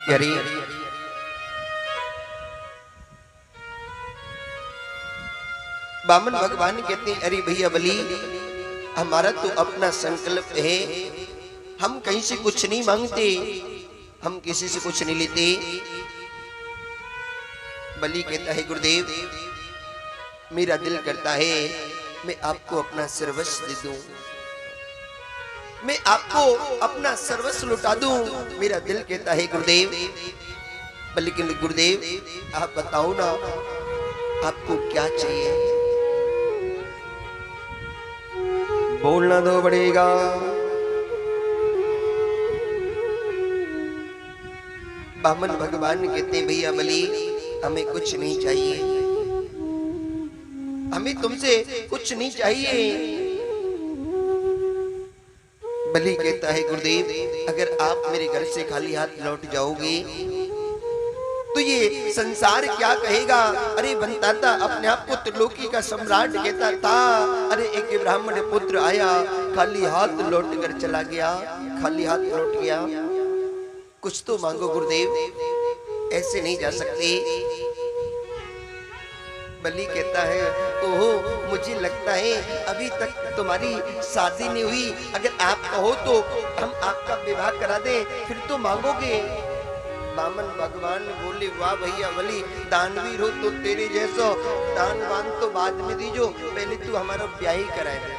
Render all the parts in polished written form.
अरे बामन भगवान कहते हैं, अरे भैया बली, हमारा तो अपना संकल्प है, हम कहीं से कुछ नहीं मांगते, हम किसी से कुछ नहीं लेते। बलि कहता है, गुरुदेव मेरा दिल करता है मैं आपको अपना सर्वस्व दे दूं, मैं आपको अपना सर्वस्व लुटा दूं। मेरा दिल कहता है गुरुदेव, लेकिन गुरुदेव आप बताओ ना, आपको क्या चाहिए? बोलना तो पड़ेगा। बामन भगवान कहते हैं, भैया बलि हमें कुछ नहीं चाहिए, हमें तुमसे कुछ नहीं चाहिए। बलि कहता है, गुरुदेव अगर आप मेरे घर से खाली हाथ लौट जाओगे तो ये संसार क्या कहेगा? अरे बनताता अपने आप को त्रिलोकी का सम्राट कहता था। अरे एक ब्राह्मण पुत्र आया, खाली हाथ लौट कर चला गया, खाली हाथ लौट गया। कुछ तो मांगो गुरुदेव, ऐसे नहीं जा सकते। बलि कहता है, ओहो मुझे लगता है अभी तक तुम्हारी शादी नहीं हुई, अगर आप कहो तो हम आपका विवाह करा दें, फिर तो मांगोगे। बामन भगवान बोले, वाह भैया बलि, दानवीर हो तो तेरे जैसो दानवान तो बाद में दीजो, पहले तू हमारा ब्याह ही कराए दे,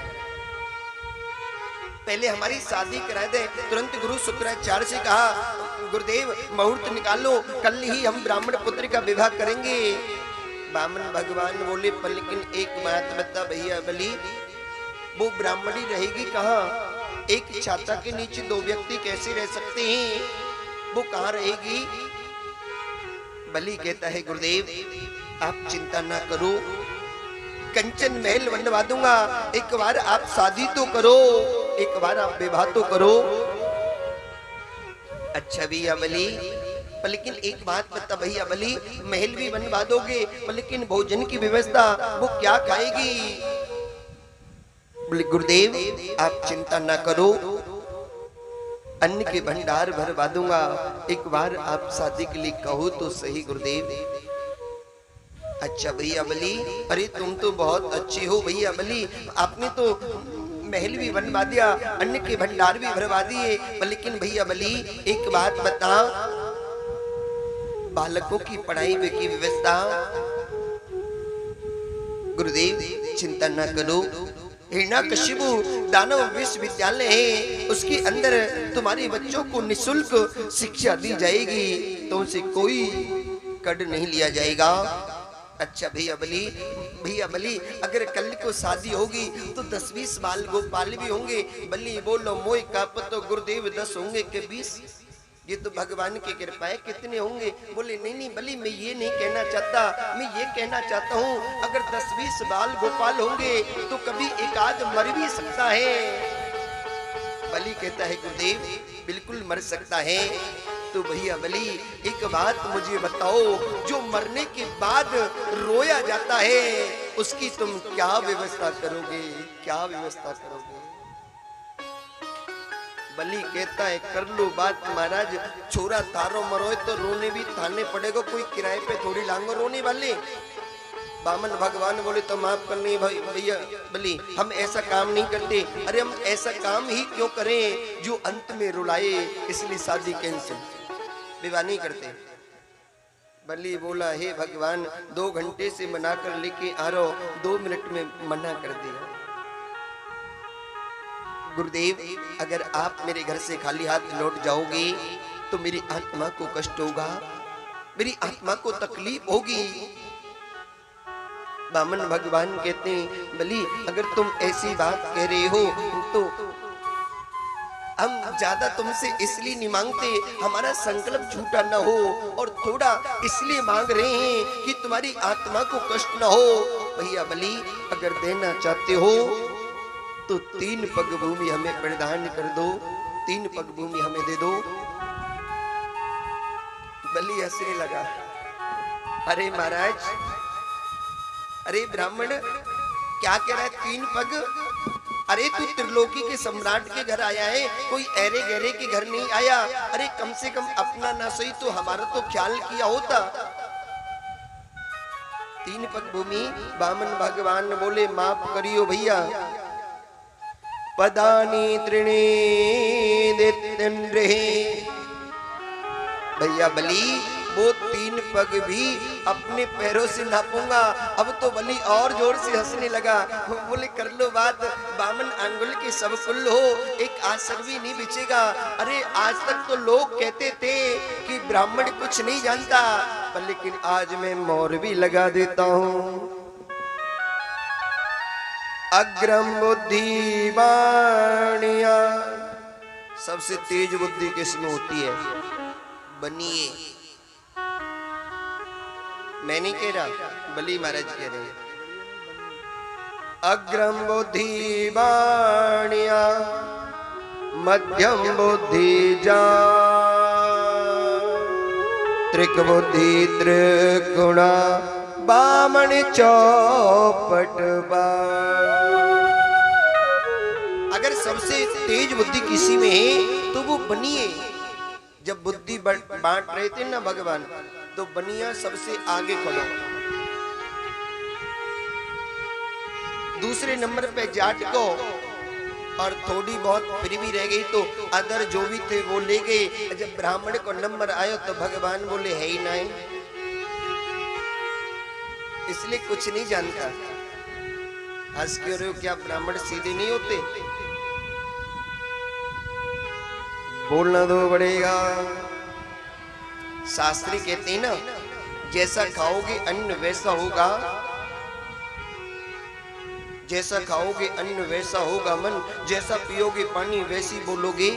पहले हमारी शादी कराए दे। तुरंत गुरु शुक्राचार्य से कहा, गुरुदेव मुहूर्त निकालो, कल ही हम ब्राह्मण पुत्र का विवाह करेंगे। बामन भगवान बोले, पर लेकिन एक बात बता भैया बलि, वो ब्राह्मणी रहेगी कहाँ? एक छाता के नीचे दो व्यक्ति कैसे रह सकते हैं? वो कहाँ रहेगी? बलि कहता है, गुरुदेव आप चिंता ना करो, कंचन महल बनवा दूंगा, एक बार आप शादी तो करो, एक बार आप विवाह तो करो। अच्छा भैया बलि, लेकिन एक बात बता भैया बलि, महल भी बनवा दोगे, लेकिन भोजन की व्यवस्था वो क्या खाएगी? बोले, गुरुदेव आप चिंता ना करो, अन्न के भंडार भरवा दूंगा, एक बार आप शादी के लिए कहो तो सही गुरुदेव। अच्छा भैया बलि, अरे तुम तो बहुत अच्छे हो भैया बलि, आपने तो महल भी बनवा दिया, अन्न के भंडार भी भरवा दिए, लेकिन भैया बलि एक बात बता, बालकों की पढ़ाई की व्यवस्था? गुरुदेव चिंता न करो, हिरण्यकशिपु दानव विश्वविद्यालय है, उसके अंदर तुम्हारे बच्चों को निशुल्क शिक्षा दी जाएगी, तो उनसे कोई कड़ नहीं लिया जाएगा। अच्छा भैया बलि अगर कल को शादी होगी तो 10-20 बाल गोपाल भी होंगे। बलि बोलो, मोय काप तो गुरुदेव 10 होंगे के 20? ये तो भगवान की कृपा है, कितने होंगे? बोले नहीं नहीं बलि, मैं ये नहीं कहना चाहता, मैं ये कहना चाहता हूँ अगर 10-20 बाल गोपाल होंगे तो कभी एक आध मर भी सकता है। बलि कहता है, गुरुदेव बिल्कुल मर सकता है। तो भैया बलि एक बात मुझे बताओ, जो मरने के बाद रोया जाता है उसकी तुम क्या व्यवस्था करोगे? क्या व्यवस्था करोगे? बलि कहता है, कर लो बात महाराज, छोरा तारो मरोए तो रोने भी थाने पड़ेगा, कोई किराए पे थोड़ी लांगो रोने वाले। बामन भगवान बोले, तो माफ करनी भैया बलि, हम ऐसा काम नहीं करते। अरे हम ऐसा काम ही क्यों करें जो अंत में रुलाए, इसलिए शादी कैंसिल, विवाह नहीं करते। बलि बोला, हे भगवान 2 घंटे से मना कर लेके आ रहा हूं, 2 मिनट में मना कर दिया। गुरुदेव अगर आप मेरे घर से खाली हाथ लौट जाओगे तो मेरी आत्मा को कष्ट होगा, मेरी आत्मा को तकलीफ होगी। बामन भगवान कहते हैं, बलि अगर तुम ऐसी बात कह रहे हो तो हम ज्यादा तुमसे इसलिए नहीं मांगते, हमारा संकल्प झूठा ना हो, और थोड़ा इसलिए मांग रहे हैं कि तुम्हारी आत्मा को कष्ट ना हो। भैया बलि अगर देना चाहते हो तो 3 पग भूमि हमें प्रदान कर दो, 3 पग भूमि हमें दे दो। बलि हंसने लगा, अरे महाराज, अरे ब्राह्मण क्या कह रहा है 3 पग? अरे तू त्रिलोकी के सम्राट के घर आया है, कोई ऐरे गहरे के घर नहीं आया। अरे कम से कम अपना ना सही तो हमारा तो ख्याल किया होता। तीन पग भूमि बामन भगवान बोले माफ करियो भैया। पदानी त्रिणी देते भैया बलि वो तीन पग भी अपने पैरों से नापूंगा। अब तो बलि और जोर से हंसने लगा। बोले कर लो बात, बामन अंगुल के सब कुल हो, एक आसर भी नहीं बिछेगा। अरे आज तक तो लोग कहते थे कि ब्राह्मण कुछ नहीं जानता, पर लेकिन आज मैं मोहर भी लगा देता हूं। अग्रम बुद्धि वाणिया, सबसे तेज बुद्धि किसमें होती है? बनिए। मैं नहीं कह रहा, बलि महाराज कह रहे हैं। अग्रम बुद्धि वाणिया मध्यम बुद्धि जा, त्रिक बुद्धि त्रिगुणा बामन चौपट बाण। अगर सबसे तेज बुद्धि किसी में है तो वो बनिए। जब बुद्धि बांट रहे थे ना भगवान, तो बनिया सबसे आगे खड़ा। दूसरे नंबर पे जाट को, और थोड़ी बहुत फिर भी रह गई तो अदर जो भी थे वो ले गए। जब ब्राह्मण को नंबर आयो तो भगवान बोले है ही नहीं, इसलिए कुछ नहीं जानता। हंस क्यों रहे हो? क्या ब्राह्मण सीधे नहीं होते? बोलना तो पड़ेगा। शास्त्री कहते हैं ना, जैसा खाओगे अन्न वैसा होगा, जैसा खाओगे अन्न वैसा होगा मन, जैसा पियोगे पानी वैसी बोलोगे।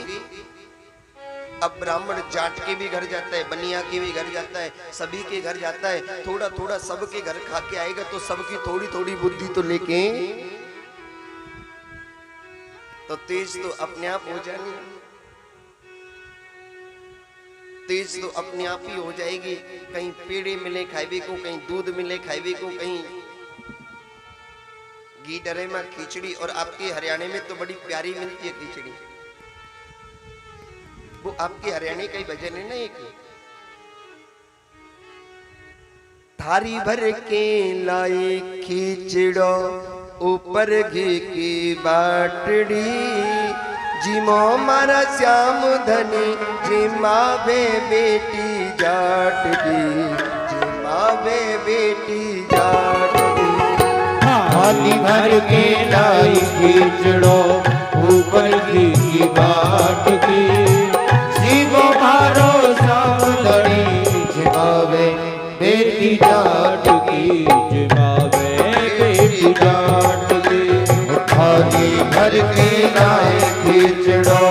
अब ब्राह्मण जाट के भी घर जाता है, बनिया के भी घर जाता है, सभी के घर जाता है। थोड़ा थोड़ा सबके घर खा के आएगा तो सबकी थोड़ी थोड़ी बुद्धि तो लेके तो तेज तो अपने आप हो जाएगी। तेज तो अपने आप ही हो जाएगी। कहीं पेड़े मिले खाइबे को, कहीं दूध मिले खाइबे को, कहीं घी डरे में खिचड़ी। और आपके हरियाणा में तो बड़ी प्यारी मिलती है खिचड़ी। वो आपके हरियाणा का ही भजन है ना एक, थारी भर के लाए खिचड़ो ऊपर घी की बाटड़ी, जिमो मारा श्याम धनी जिमावे बेटी जाट की, जिमावे बेटी जाट की। थाली भर के लाई खिचड़ो ऊपर घी की बाट की, शिवो मारो श्याम धनी जिमावे बेटी जाट की, जिमावे बेटी जाट की। थाली भर के लाई खिचड़ो।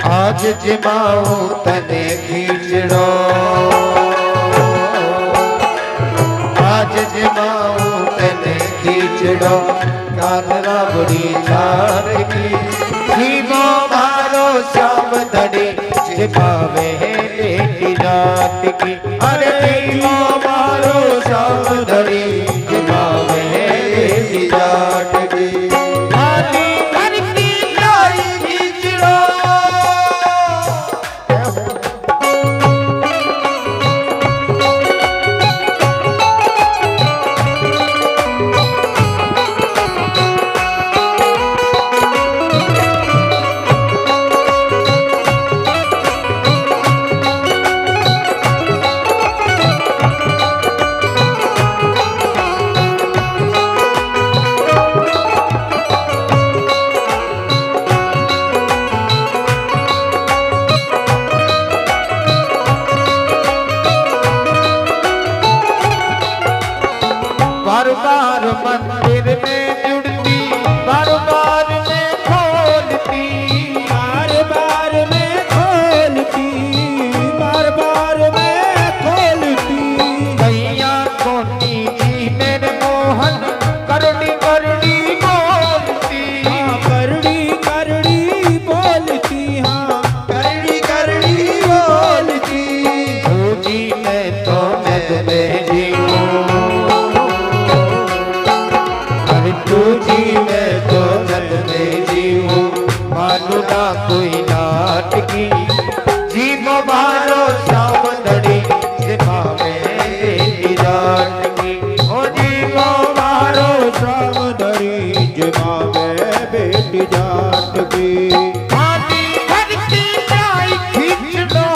आज जिमाऊ तने खिचड़ो, आज जिमाऊ तने खिचड़ो, कानरा बुढ़ी जाट की, शिवो मारो श्याम धनी जिमावे बेटी जाट की। अरे शिवो मारो श्याम धनी जिमावे बेटी जाट की। बार बार मंदिर में जुड़ती, बार बार में खोलती, बार बार में खोलती, बार बार में खोलती। कैया कोनी जी मेरे मोहन करड़ी करड़ी बोलती, करड़ी करड़ी बोलती, हाँ करड़ी करड़ी बोलती। ओ जी मैं तो मैं तुम्हें जीऊं, अरे तू जी मैं तो मैं तुम्हें जीऊं, मानो ना कोई नाटकी जीवो मारो श्याम धड़ी जिमा में जाट की। ओ जीवो मारो श्याम धरी जमा में बेटी जाट की। हाथी भर की जाई खींच लो,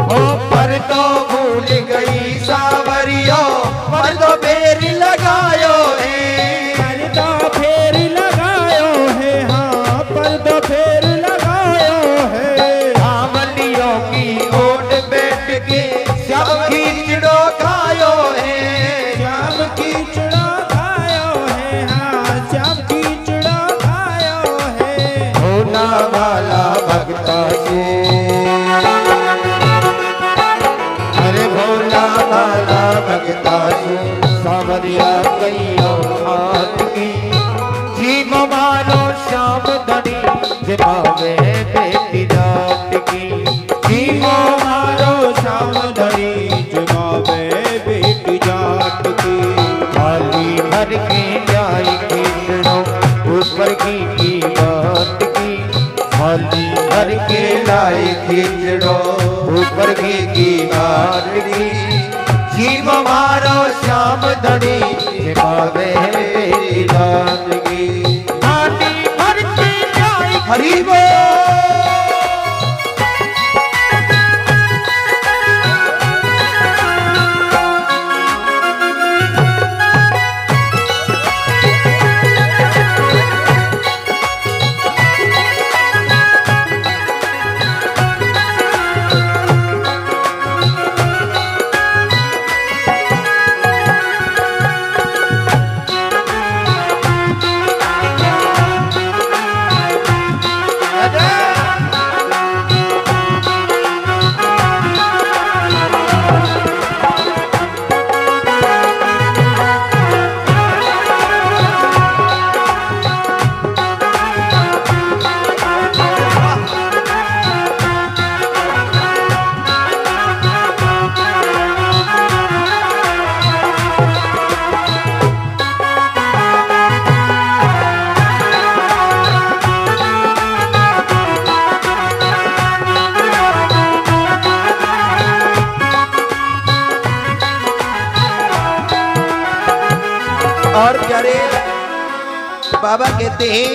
ओ पर तो भूल गई सावरियो, पर तो बेर लगायो है, पर्दा फेर लगायो है, हाँ पर्दा फेर लगायो है। सावलियों की ओट बैठ के श्याम खींचड़ो खायो है, श्याम कीचड़ा खायो है, हाँ श्याम कीचड़ा खायो है। भोला वाला भगता से, अरे भोला वाला भगता से सावरिया कईयों हाथ की जीव मानो श्याम धनी जिमावे बेटी जाट की। जीव मारो श्याम धरी जमा में बेटी जाट की। थाली भर के जाई खींचड़ो ऊपर की बात की, थाली भर के लाई खींचड़ो ऊपर की बात की। जीव मारो श्याम धनी जिमावे बेटी जाट की। थाली भर के जाई हरि बोल। और प्यारे बाबा कहते हैं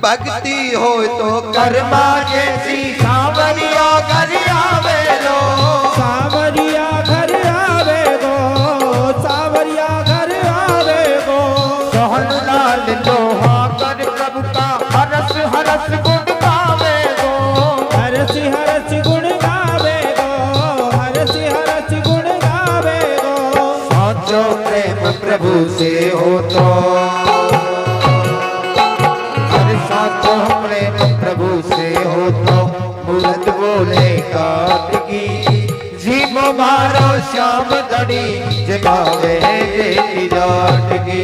भक्ति हो तो कर्मा जैसी सावरिया कर आवे लो। सावरिया घर आवे गो, सावरिया घर आवे गो। सोहन लाल लोहा कर प्रभु का हरस हरस गुण गावे गो। हरस हरस गुण गावे गो, हरस हरस गुण गावे गो। साचो प्रेम प्रभु से हो तो, अरे साचो प्रेम प्रभु से हो तो मूरत बोले काट की। जीव मारो श्याम धनी जगावे बेटी जाट की।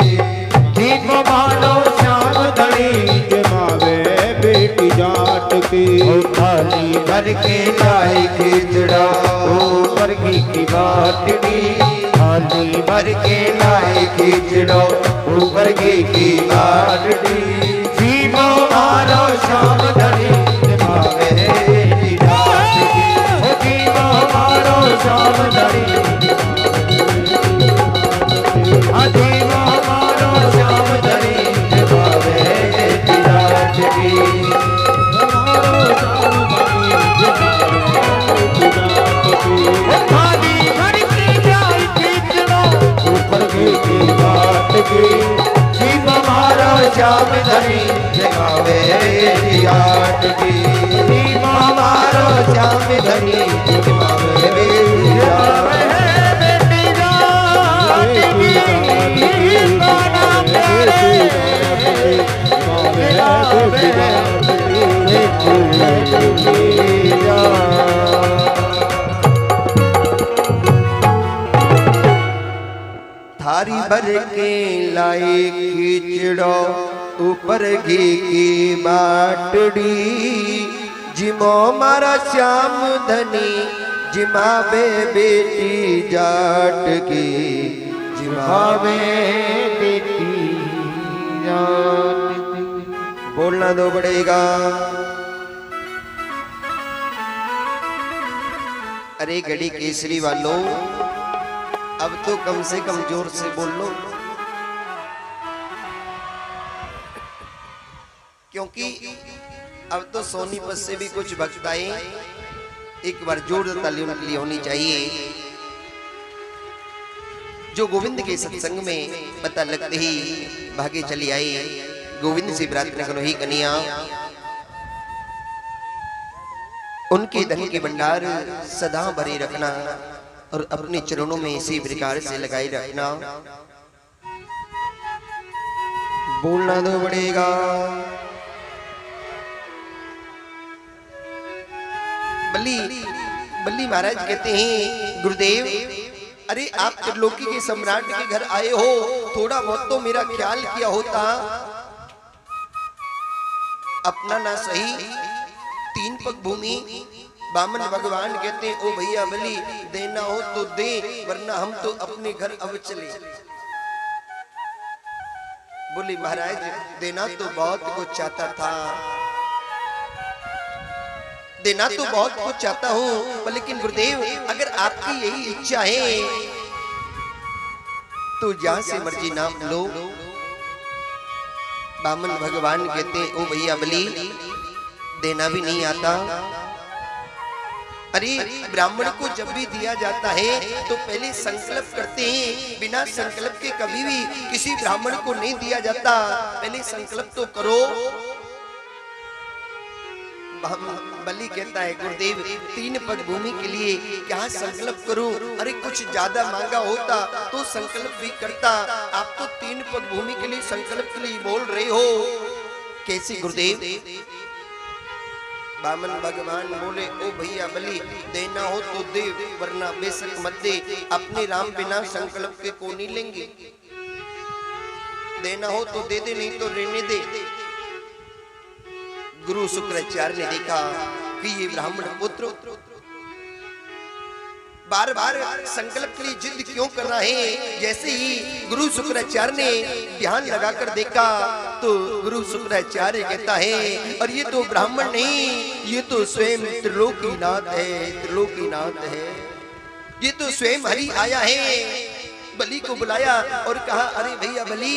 जीव मारो श्याम धनी जमावे बेटी जाट की। थाली भर के जाए खिचड़ा ऊपर की बाटड़ी। थाली भर के लाए खिचड़ो ऊपर की बाटड़ी। जीवो मारो श्याम धनी जिमावे बेटी जाट। श्याम धनी जगावे जाट की जीवो मारो श्याम धनी जगावे बेटी जाट की गाना प्यारे थारी भर के लाए खींचड़ो ऊपर घी की बाटड़ी जिमो मारा श्याम धनी जिमावे बेटी जाट की जिमावे बेटी जाट की बोलना दो पड़ेगा। अरे घड़ी केसरी वालों, अब तो कम से कम जोर से बोल लो, क्योंकि अब तो सोनीपत से भी कुछ भक्त आए। एक बार जोरदार ताली उनके लिए होनी चाहिए, जो गोविंद के सत्संग में पता लगते ही भागे चली आई। गोविंद से प्रार्थना करो ही कन्या, उनके धन के भंडार सदा भरे रखना और अपने चरणों में इसी प्रकार से लगाए रखना। बोलना दो पड़ेगा। बल्ली महाराज कहते हैं, गुरुदेव अरे आप त्रिलोकी के सम्राट के घर आए हो, थोड़ा बहुत तो मेरा ख्याल किया होता। अपना ना सही 3 पग भूमि। बामन भगवान कहते हैं, ओ भैया बलि देना हो तो दे, वरना हम तो अपने घर अब चले। बोली महाराज देना तो बहुत कुछ चाहता था, देना तो बहुत कुछ चाहता हूं, पर लेकिन गुरुदेव अगर आपकी यही इच्छा है तो जहां से मर्जी नाम लो। बामन भगवान कहते हैं, ओ भैया बलि देना भी नहीं आता। अरे ब्राह्मण को जब भी दिया जाता है तो पहले संकल्प करते हैं, बिना संकल्प के कभी भी किसी ब्राह्मण को नहीं दिया जाता। पहले संकल्प तो करो। बलि कहता है, गुरुदेव 3 पग भूमि के लिए क्या संकल्प करूं? अरे कुछ ज्यादा मांगा होता तो संकल्प भी करता। आप तो 3 पग भूमि के लिए संकल्प के लिए बोल रहे हो, कैसे गुरुदेव? बामन भगवान बोले, ओ भैया बलि देना हो तो दे, वरना बेशक मत दे। अपने राम बिना संकल्प के को नहीं लेंगे। देना हो तो दे दे, नहीं तो रहने दे। गुरु शुक्राचार्य ने देखा कि ये ब्राह्मण पुत्र बार बार संकल्प के लिए जिद क्यों कर रहा है। जैसे ही गुरु शुक्राचार्य ने ध्यान लगाकर देखा तो गुरु शुक्राचार्य कहता है, और ये तो ब्राह्मण नहीं, ये तो स्वयं त्रिलोकीनाथ है, त्रिलोकीनाथ है। ये तो स्वयं हरि आया है। बलि को बुलाया और कहा, अरे भैया बलि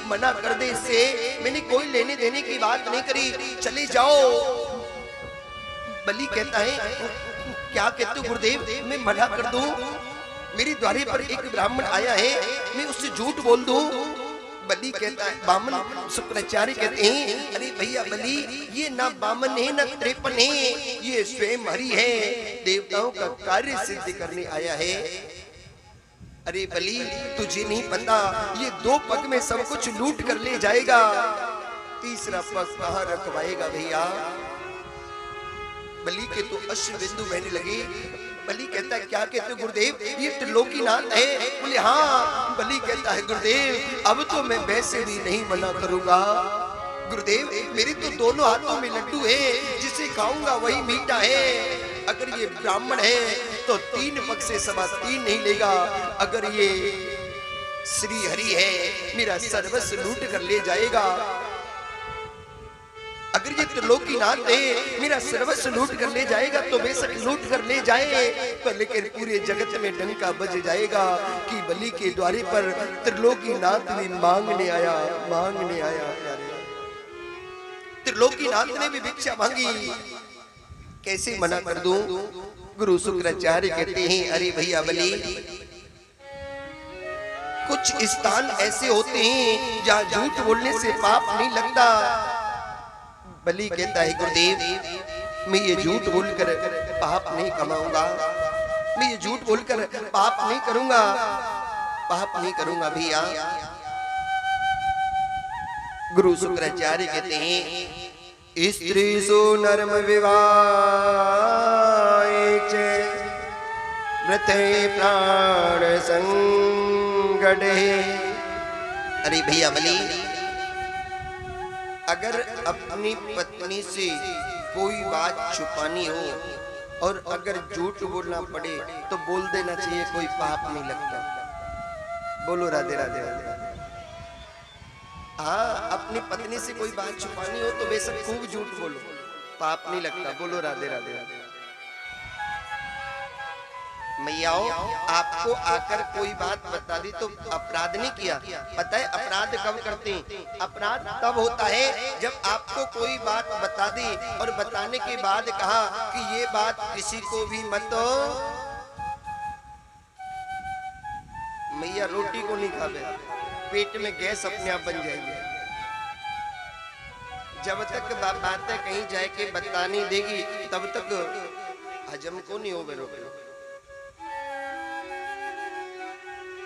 मना कर दे इससे, मैंने कोई लेने देने की बात नहीं करी, चले जाओ। बलि कहता है, क्या कहते हो गुरुदेव, मैं मना कर दूं? मेरी द्वारे पर एक ब्राह्मण आया है, मैं उससे झूठ बोल दूं? बलि कहता है, बामन शुक्राचार्य कहते हैं, अरे भैया बलि ये ना बामन है ना त्रेपन है, ये स्वयं हरि है, देवताओं का कार्य सिद्ध करने आया है। अरे बलि तुझे नहीं पता, ये 2 पग में सब कुछ लूट कर ले जाएगा, तीसरा पग कहां रखवाएगा भैया? बलि के तो अश्रु बिंदु बहने लगे। बलि कहता है, क्या कहते हो गुरुदेव, ये त्रिलोकीनाथ है? बोले हाँ। बलि कहता है, गुरुदेव अब तो मैं वैसे भी नहीं मना करूंगा। गुरुदेव मेरे तो दोनों हाथों में लड्डू है, जिसे खाऊंगा वही मीठा है। अगर ये ब्राह्मण है तो 3 पग से सवा 3 नहीं लेगा। अगर ये श्री हरि है, मेरा सर्वस्व लूट कर ले जाएगा। अगर ये त्रिलोकीनाथ है, मेरा सर्वस्व लूट कर ले जाएगा तो बेशक लूट कर ले जाए, पर लेकिन पूरे जगत में डंका बज जाएगा कि बलि के द्वारे पर त्रिलोकीनाथ भी मांगने आया, मांगने आया। त्रिलोकीनाथ ने भी भिक्षा मांगी, कैसे मना कर दूं? गुरु शुक्राचार्य कहते हैं, अरे भैया बलि कुछ स्थान ऐसे होते हैं जहां झूठ बोलने से पाप नहीं लगता। बलि कहता है गुरुदेव मैं ये झूठ बोलकर पाप नहीं कमाऊंगा, मैं ये झूठ बोलकर पाप नहीं करूंगा, पाप नहीं करूंगा भैया। गुरु शुक्राचार्य कहते हैं स्त्री सो नर्म विवाह मृते प्राण संगड़े। अरे भैया बलि, अगर अपनी पत्नी से कोई बात छुपानी हो और अगर झूठ बोलना पड़े तो बोल देना चाहिए, कोई पाप नहीं लगता। बोलो राधे राधे राधे। हाँ, अपनी पत्नी से कोई बात छुपानी हो तो बेशक खूब झूठ बोलो, पाप नहीं लगता। बोलो राधे राधे राधे। मैयाओ, आपको आकर कोई बात बता दी तो अपराध नहीं किया। पता है अपराध कब करते हैं? अपराध तब होता है जब आपको कोई बात बता दी और बताने के बाद कहा कि ये बात किसी को भी मत। मैया रोटी को नहीं खावे, पेट में गैस अपने आप बन जाएगी। जब तक बातें कहीं जाए के बता नहीं देगी तब तक हजम को नहीं होगा। रोटी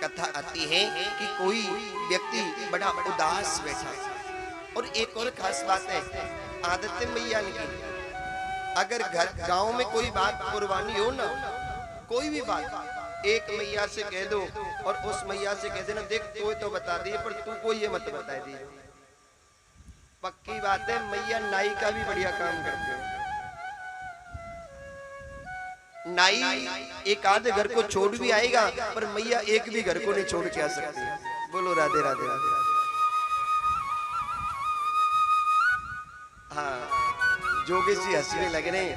कथा आती है कि कोई व्यक्ति बड़ा उदास बैठा। और एक और खास बात है, आदत मैया की, अगर घर गांव में कोई बात कुर्बानी हो ना, कोई भी बात एक मैया से कह दो और उस मैया से कह देना देख कोई तो बता दिए पर तू कोई ये मत बता दी। पक्की बात है, मैया नाई का भी बढ़िया काम करते हो। नाई एक आधे घर को छोड़ भी आएगा पर मैया एक भी घर को नहीं छोड़ के आ सकती। बोलो राधे राधे राधे। हाँ, जोगे सी हंसने लग रहे हैं,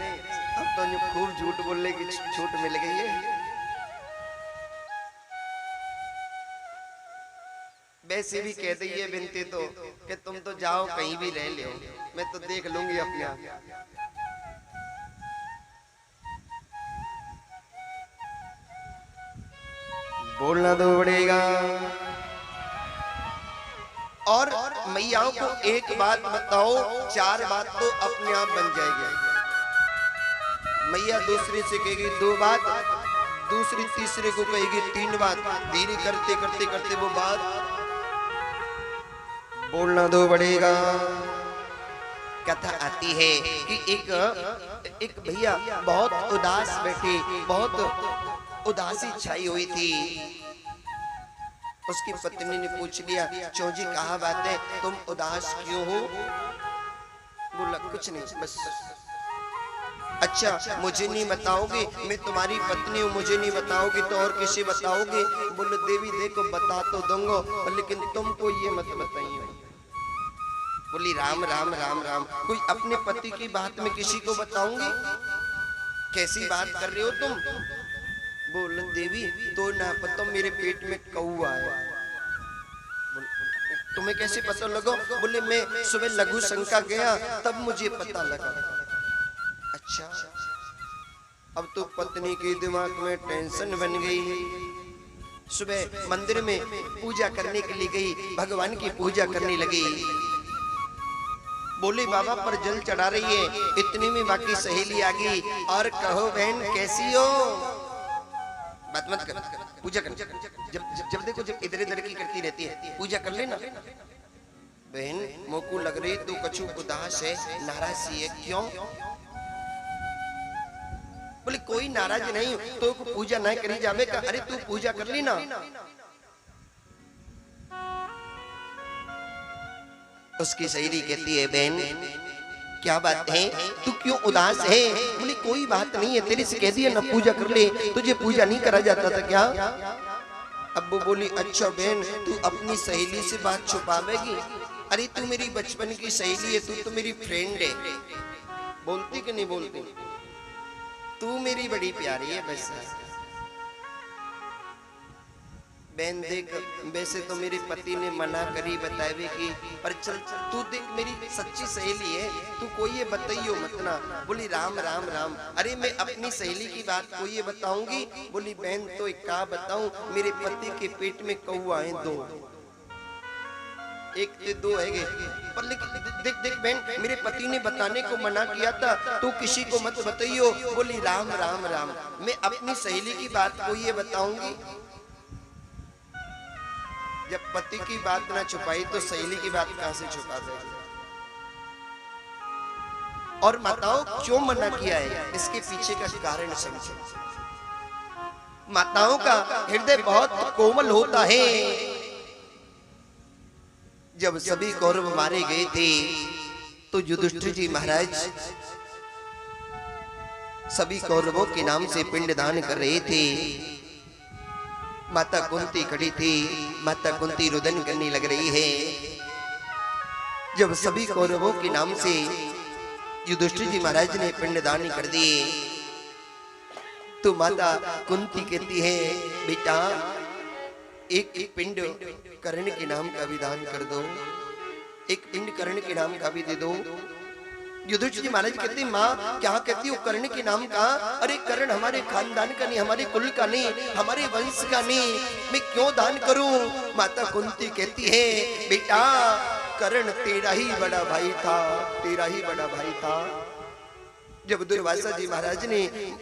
अब तो जो खूब झूठ बोलने की छूट मिल गई है। वैसे भी कह दी है बिनती तो कि तुम तो जाओ कहीं भी रह लो, मैं तो देख लूंगी अपने आप। बोलना तो पड़ेगा। और मैयाओं को एक बात बताओ, चार बात तो अपने आप बन जाएगी। मैया दूसरे से कहेगी दो बात, दूसरी तीसरे को कहेगी तीन बात, धीरे करते करते करते वो बात बोलना तो पड़ेगा। कथा आती है कि एक भैया बहुत उदास बैठे, बहुत उदासी छाई हुई थी। उसकी पत्नी ने पूछ लिया, चौजी कहाँ बात है, तुम उदास क्यों हो? बोला कुछ नहीं बस। अच्छा मुझे नहीं बताओगे? मैं तुम्हारी पत्नी हूँ, मुझे नहीं बताओगे तो और किसे बताओगे? बोले देवी देखो बता तो दूंगा लेकिन तुमको ये मत बताइए। बोली राम राम राम राम, कोई अपने पति की बात में किसी को बताऊंगी? कैसी बात कर रहे हो तुम? बोल देवी तो ना पता मेरे पेट में कौआ है। तुम्हें कैसे पता लगा? बोले मैं सुबह लघु शंका गया तब मुझे पता लगा। अच्छा, अब तो पत्नी के दिमाग में टेंशन बन गई है। सुबह मंदिर में पूजा करने के लिए गई, भगवान की पूजा करने लगी। बोले बाबा पर जल चढ़ा रही है, इतनी में बाकी सहेली आ गई और कहो बहन कैसी हो? बात मत कर, पूजा कर। जब देखो जब इधर उधर की करती रहती है, पूजा कर लेना। बहन मोकू लग रही तू कछु उदास है, नाराज सी है, क्यों? बोले कोई नाराज नहीं, तो पूजा नहीं करी जावे का। अरे तू पूजा कर ली ना। उसकी सहेली कहती है बहन क्या बात है, तू क्यों उदास है? बोली कोई बात नहीं है, तेरे से कह दिया ना पूजा कर ले, तुझे पूजा नहीं करा जाता था क्या? अब वो बोली अच्छा बहन तू अपनी सहेली से बात छुपावेगी? अरे तू मेरी बचपन की सहेली है, तू तो मेरी फ्रेंड है। बोलती कि नहीं बोलती? तू मेरी बड़ी प्यारी है बस। बहन देख, वैसे तो मेरे पति ने मना करी बतावे की, पर चल तू देख मेरी सच्ची सहेली है, तू कोई ये बताइयो मत ना। बोली राम राम राम। अरे मैं अपनी सहेली की बात कोई ये बताऊंगी। बोली बहन तो एक का बताऊं, मेरे पति के पेट में कौआ है 2, 1 से 2 है, पर लेकिन देख देख बहन, मेरे पति ने बताने को मना किया था, तू किसी को मत बताइयो। बोली राम राम राम। मैं अपनी सहेली की बात को ये बताऊंगी। जब पति की बात ना छुपाई तो सहेली की बात कहां से छुपा देगी। और माताओं क्यों मना किया है, इसके पीछे का कारण समझो। माताओं का हृदय बहुत कोमल होता है। जब सभी कौरव मारे गए थे तो युधिष्ठिर जी महाराज सभी कौरवों के नाम से पिंडदान कर रहे थे। माता कुंती खड़ी थी, माता कुंती रुदन करने लग रही है। जब सभी कौरवों के नाम से युधिष्ठिर जी महाराज ने पिंडदान कर दिए तो माता कुंती कहती है, बेटा एक पिंड कर्ण के नाम का विधान कर दो, एक पिंड कर्ण के नाम का भी दे दो। युधिष्ठिर जी महाराज कहते हैं, माँ क्या कहती हो कर्ण के नाम का? अरे कर्ण हमारे खानदान का नहीं, हमारे कुल का नहीं, हमारे वंश का नहीं, मैं क्यों दान करूं? माता कुंती कहती है, बेटा कर्ण तेरा ही बड़ा भाई था, तेरा ही बड़ा भाई था। जब दुर्वासा जी महाराज ने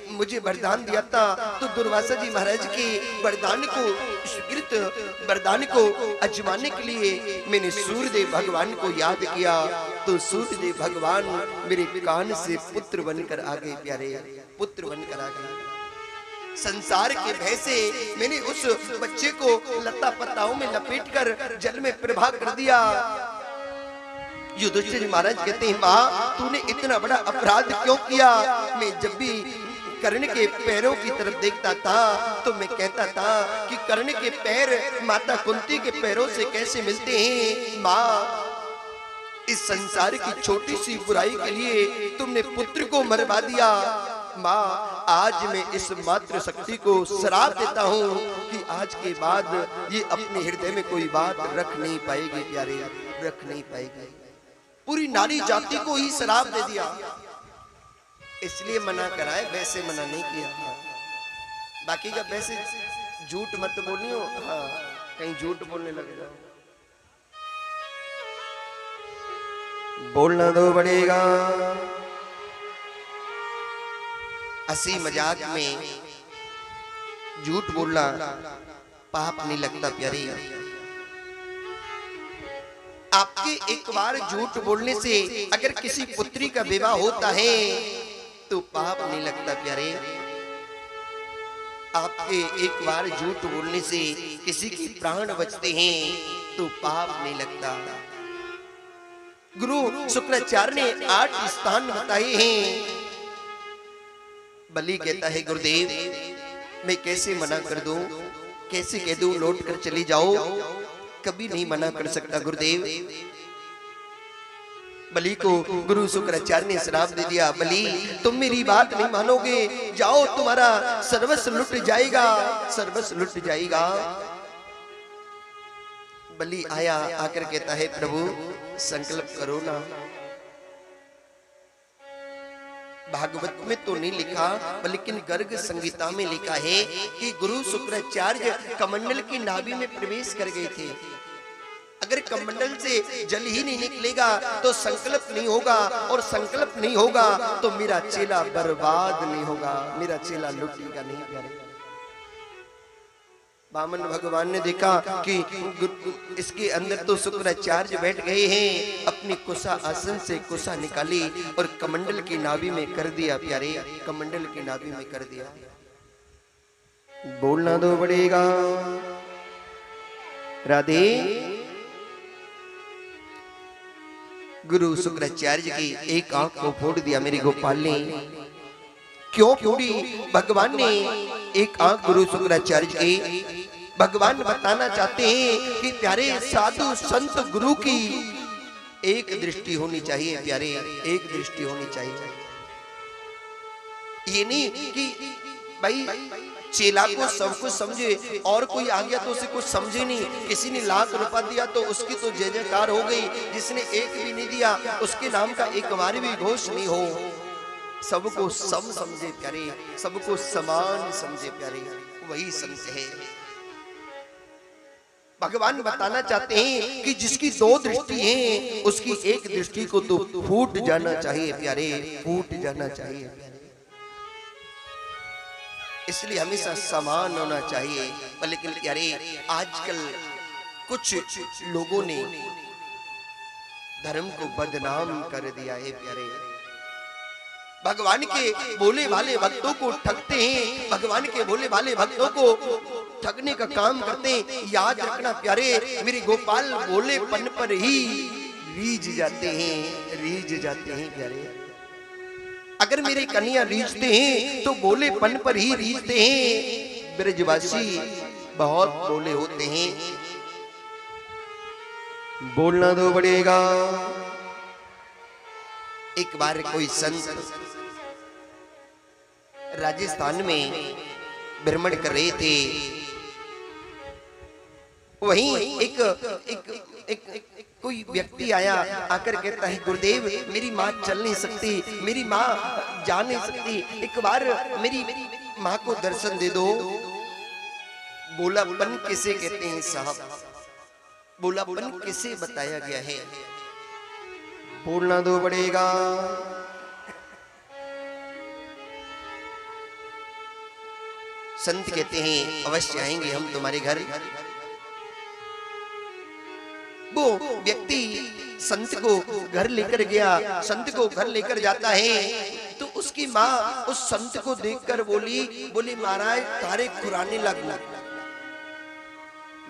मुझे वरदान दिया था तो दुर्वासा जी महाराज के वरदान को स्वीकृत वरदान को अजमाने के लिए मैंने सूर्यदेव भगवान को याद किया तो सूर्यदेव भगवान मेरे कान से पुत्र बनकर आ गए, प्यारे पुत्र बनकर आ गए। संसार के भय से मैंने उस बच्चे को लता पताओं में लपेटकर जल में प्रवाह कर दिया। युधिष्ठिर महाराज कहते हैं, माँ तूने इतना बड़ा अपराध क्यों किया? मैं जब भी कर्ण के पैरों की तरफ देखता था तो मैं कहता था कि कर्ण के पैर माता कुंती के पैरों से कैसे मिलते हैं? माँ इस संसार की छोटी सी बुराई के लिए तुमने पुत्र को मरवा दिया। माँ आज मैं इस मातृ शक्ति को श्राप देता हूँ कि आज के बाद ये अपने हृदय में कोई बात रख नहीं पाएगी, प्यारे रख नहीं पाएगी। पूरी नारी जाति को ही श्राप दे दिया, इसलिए मना कराए, वैसे मना नहीं किया। बाकी का वैसे झूठ मत बोलियो, हाँ कहीं झूठ बोलने लगेगा। बोलना तो पड़ेगा। हंसी मजाक में झूठ बोलना पाप नहीं लगता प्यारी। आपके एक बार झूठ बोलने से अगर किसी पुत्री का विवाह होता है तो पाप नहीं लगता प्यारे। आपके एक बार झूठ बोलने से किसी के प्राण बचते हैं तो पाप नहीं लगता। गुरु शुक्राचार्य ने 8 स्थान बताए हैं। बलि कहता है, गुरुदेव मैं कैसे मना कर दूं, कैसे कह दूं लौट कर चली जाओ? कभी नहीं मना कर सकता गुरुदेव। बलि को गुरु शुक्राचार्य ने श्राप दे दिया, बलि तुम मेरी बात नहीं मानोगे, जाओ तुम्हारा सर्वस्व लुट जाएगा, सर्वस्व लुट जाएगा। बलि आया, आकर कहता है, प्रभु संकल्प करो ना। भागवत में तो नहीं लिखा लेकिन गर्ग संगीता में लिखा है कि गुरु शुक्राचार्य कमंडल की नाभि में प्रवेश कर गए थे। अगर कमंडल से जल ही नहीं निकलेगा तो संकल्प नहीं होगा, और संकल्प नहीं होगा तो मेरा चेला बर्बाद नहीं होगा, मेरा चेला लुटेगा नहीं। प्यारे वामन भगवान ने देखा कि इसके अंदर तो शुक्राचार्य बैठ गए हैं, अपनी कुशा आसन से कुशा निकाली और कमंडल की नाभि में कर दिया। प्यारे कमंडल की नाभि में कर दिया। बोलना तो पड़ेगा। राधे गुरु शुक्राचार्य की एक आंख को फोड़ दिया मेरे गोपाल ने। क्यों फोड़ी? भगवान ने एक आंख गुरु शुक्राचार्य की। भगवान बताना चाहते हैं कि प्यारे साधु संत गुरु की एक दृष्टि होनी चाहिए। प्यारे एक दृष्टि होनी चाहिए। ये नहीं कि भाई चेला को सब कुछ समझे, और कोई आ गया तो उसे कुछ समझे नहीं। किसी ने लाख रुपया दिया तो उसकी तो जय जयकार हो गई, जिसने एक भी नहीं दिया उसके नाम का एक बार भी घोष नहीं हो। सबको सम समझे प्यारे, सबको समान समझे प्यारे, वही संत है। भगवान बताना चाहते हैं कि जिसकी दो दृष्टि है उसकी एक दृष्टि को तो फूट जाना चाहिए प्यारे, फूट जाना चाहिए प्यारे। इसलिए हमेशा समान होना चाहिए। पर लेकिन प्यारे आजकल कुछ लोगों ने धर्म को बदनाम कर दिया है प्यारे। भगवान के बोले वाले भक्तों को ठगते हैं, भगवान के बोले वाले भक्तों को ठगने का काम करते हैं। याद रखना प्यारे, मेरे गोपाल बोलेपन पर ही रीझ जाते हैं, रीझ जाते हैं प्यारे। अगर मेरे कन्या रीझते हैं तो बोलेपन पर ही रीझते हैं। ब्रजवासी बहुत बोले होते हैं, बोलना तो पड़ेगा। एक बार कोई संत राजस्थान में भ्रमण कर रहे थे, वहीं एक कोई व्यक्ति आया, आकर कहता है गुरुदेव मेरी माँ चल नहीं सकती, मेरी माँ जा नहीं सकती, एक बार मेरी माँ को दर्शन दे दो। बोलापन किसे कहते हैं साहब, बोलापन किसे बताया गया है? बोलना तो पड़ेगा। संत कहते हैं अवश्य आएंगे हम तुम्हारे घर। वो व्यक्ति संत को घर लेकर गया, संत को घर लेकर जाता है तो उसकी माँ उस संत को देखकर बोली महाराज तारे खुराने लागू,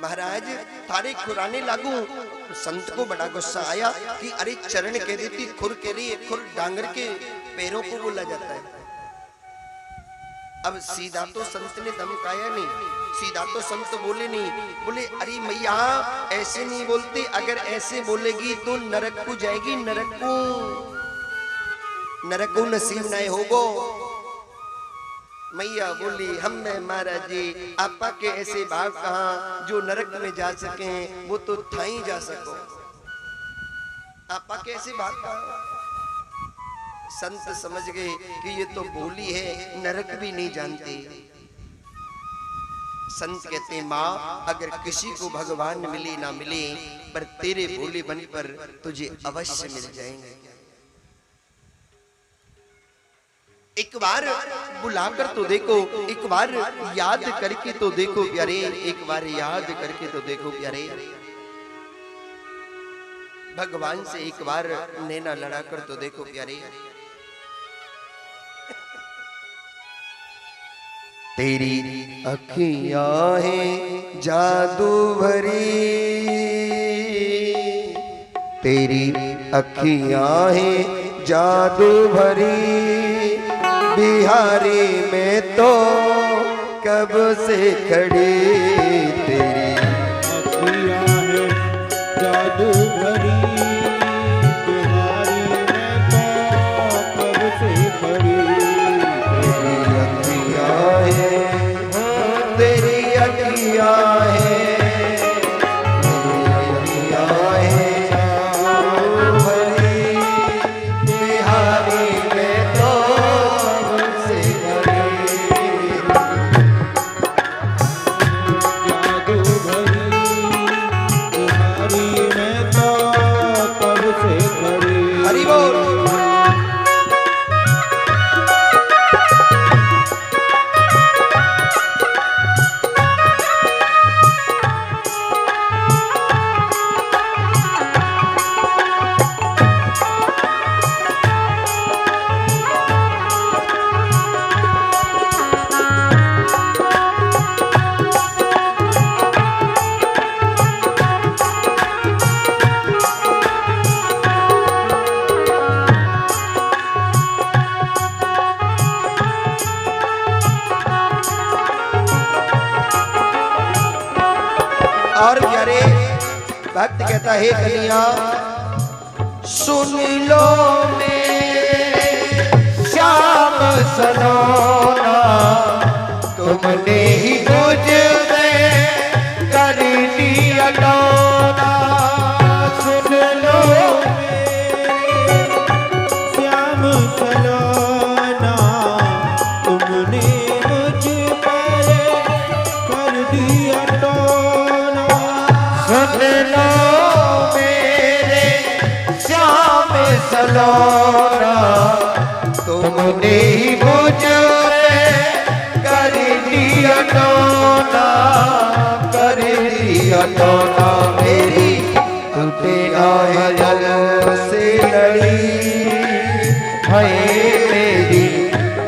महाराज थारे खुराने लागू। तो संत को बड़ा गुस्सा आया कि अरे चरण कह देती, खुर कह रही है, खुर डांगर के पैरों को बोला जाता है। अब सीधा तो संत ने धमकाया नहीं, सीधा तो संत बोले नहीं, बोले अरे मैया ऐसे नहीं बोलते, अगर ऐसे बोलेगी तो नरक को जाएगी, नरक को नसीब नहीं होगो। मैया बोली हम में महाराज जी आपा के ऐसे भाव कहाँ जो नरक में जा सके, वो तो थाई जा सको। आपा के ऐसे भाव कहाँ? संत समझ गए कि ये तो बोली है, नरक भी नहीं जानते। संत कहते हैं माँ अगर किसी को भगवान मिले ना मिले, पर तेरे बोलेपन पर तुझे अवश्य मिल जाएंगे। एक बार बुलाकर तो देखो, एक बार याद करके तो देखो प्यारे, एक बार याद करके तो देखो प्यारे। भगवान से एक बार नैना लड़ाकर तो देखो प्यारे। तेरी अखियां हैं जादू भरी, तेरी अखियां हैं जादू भरी, बिहारी में तो कब से खड़ी। तेरी अखियां हैं जादू भरी, बिहारी में तो कब से खड़ी। तेरी अखियां हैं, तेरी अखियां हैं जादू भरी, बिहारी में तो कब से खड़ी। जादू भरी, बिहारी में तो कब से खड़ी। हरि बोल। और प्यारे भक्त कहता है कन्या सुन लो मेरे श्याम सलोना, आपने मुझ पर कर दिया टोना। सुन लो मेरे श्याम सलोना, तुमने ही मुझ पे कर दिया टोना, कर दिया टोना। मेरी टूटे भजन से लड़ी है, मेरी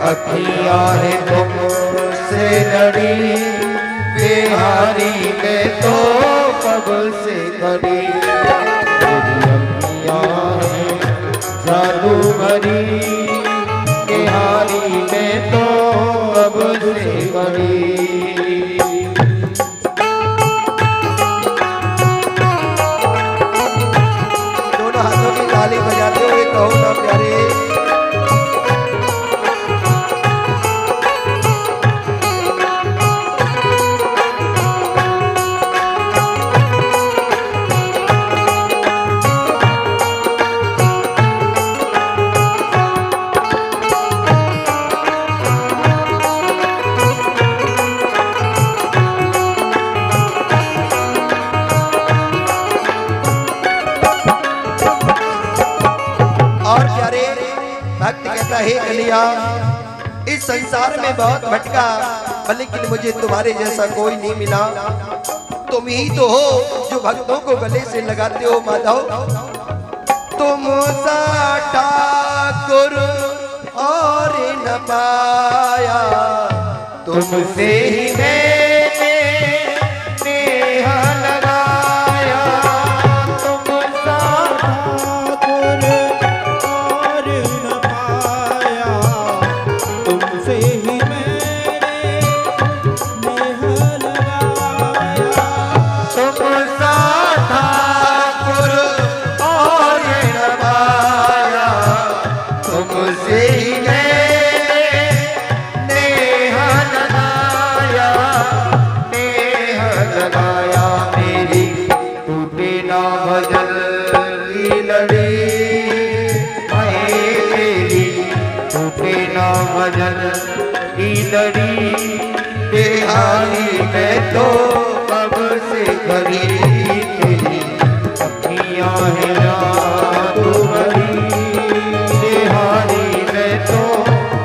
अखियाँ है तुमसे लड़ी, बिहारी में तो कब से कड़ी। मेरी अखियाँ है जादू भरी, बिहारी में तो कब से कड़ी। दोनों हाथों की ताली बजाते हुए कहो ना प्यारे। और प्यारे भक्त कहता है कलिया, इस संसार में बहुत भटका, लेकिन मुझे तुम्हारे जैसा कोई नहीं मिला। तुम ही तो हो जो भक्तों को गले से लगाते हो माधव। तुम सा ठाकुर और न पाया, तुमसे ही मैंने नेह लगाया, तुम सा ठाकुर और न पाया, तुमसे ही मैंने नेह लगाया। तुम सा ठाकुर और न पाया, तुमसे ही मैंने नेह लगाया, नेह लगाया। मेरी टूटे ना भजन की लड़ी, मेरी टूटे ना भजन की लड़ी, बिहारी में तो कब से खड़ी। तेरी अखियाँ है जादू भरी, बिहारी में तो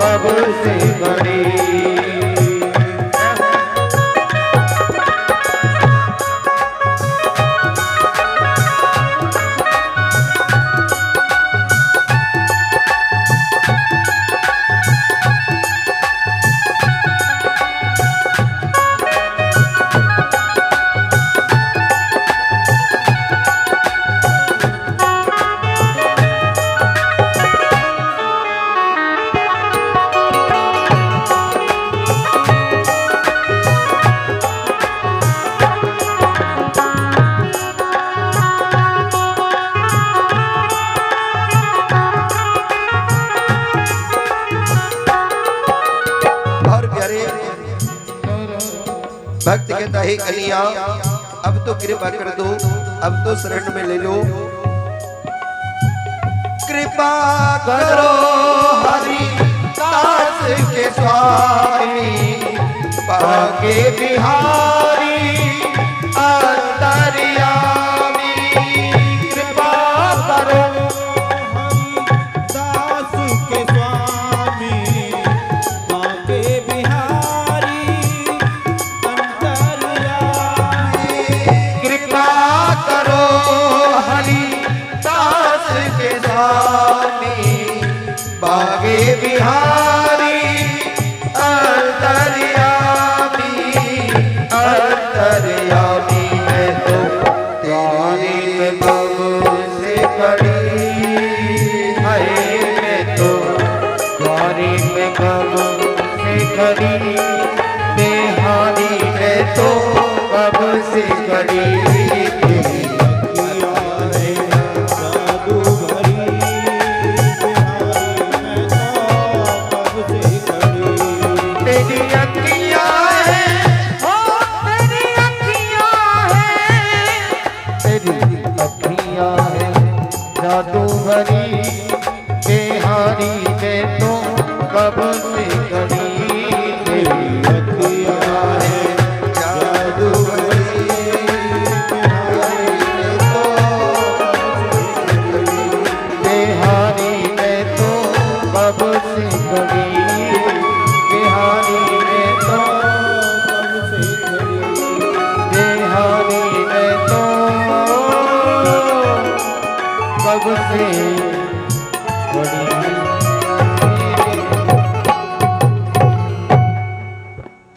कब से खड़ी। और प्यारे भक्त कहता है कलिया, अब तो कृपा कर दो, अब तो शरण में ले लो। कृपा करो हरि दास के स्वामी, बाके बिहारी अंतर्यामी। कृपा करो दास के स्वामी, बाके बिहारी अंतर्यामी। कृपा करो हरि दास के स्वामी, बागे बिहारी अंतर्यामी, अंतर्यामी। है तो त्यारी में कब से खड़ी, है मैं तो त्यारी में कब से खड़ी, बिहारी में तो कब से खड़ी। जादू भरी, बिहारी में तो कब से खड़ी। तेरी अखियाँ हैं, ओ तेरी अखियाँ हैं, तेरी अखियाँ हैं जादू भरी, बिहारी में तो कब से खड़ी।